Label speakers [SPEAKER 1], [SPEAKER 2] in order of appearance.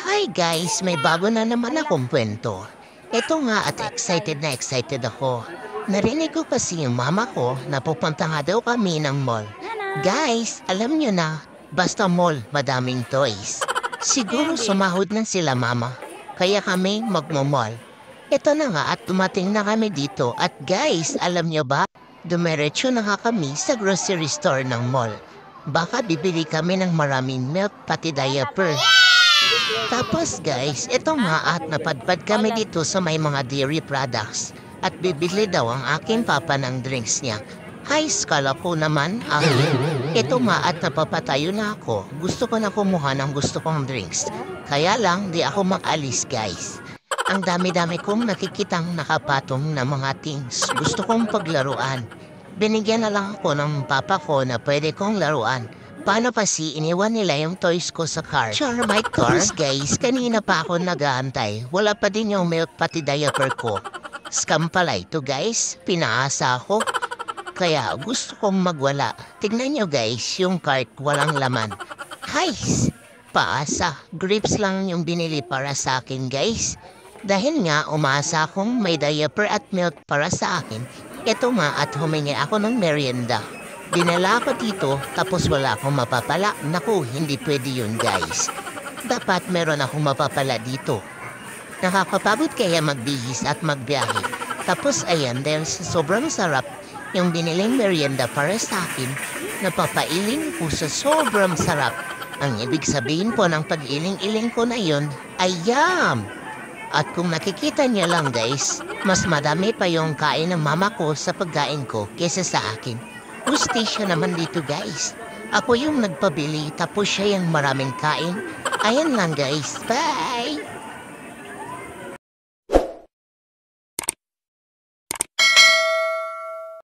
[SPEAKER 1] Hi guys, may bago na naman akong kwento. Ito nga at excited ako. Narinig ko kasi yung mama ko na pupunta nga daw kami ng mall. Guys, alam nyo na, basta mall, madaming toys. Siguro sumahod na sila mama, kaya kami magmamall. Ito na nga at dumating na kami dito at guys, alam nyo ba? Dumiretso na nga kami sa grocery store ng mall. Baka bibili kami ng maraming milk pati diaper. Tapos guys, ito nga at napadpad kami dito sa may mga dairy products at bibili daw ang aking papa ng drinks niya. Hay, skala ko naman, ito nga at napapatayo na ako. Gusto ko na kumuha ng gusto kong drinks. Kaya lang, di ako makalis guys. Ang dami-dami kong nakikitang nakapatong na mga things. Gusto kong paglaruan. Binigyan na lang ako ng papa ko na pwede kong laruan. Paano pa si iniwan nila yung toys ko sa car? Sure, my car? Guys, kanina pa ako nag-aantay. Wala pa din yung milk pati diaper ko. Scam pala ito guys. Pinaasa ako. Kaya gusto kong magwala. Tignan nyo guys, yung cart walang laman. Guys, paasa. Grips lang yung binili para sa akin guys. Dahil nga umasa akong may diaper at milk para sa akin. Ito nga at humingi ako ng merienda. Dinala ko dito tapos wala akong mapapala. Naku, hindi pwede yun guys. Dapat meron akong mapapala dito. Nakakapagod kaya magbihis at magbiyahe. Tapos ayan, dahil sa sobrang sarap yung biniling merienda para sa akin, napapailing ko sa sobrang sarap. Ang ibig sabihin po ng pag-iling-iling ko na yun ay yum! At kung nakikita niya lang guys, mas madami pa yung kain ng mama ko sa pagkain ko kesa sa akin. Hustisya naman dito guys. Ako yung nagpabili tapos siya yung maraming kain. Ayan lang guys. Bye!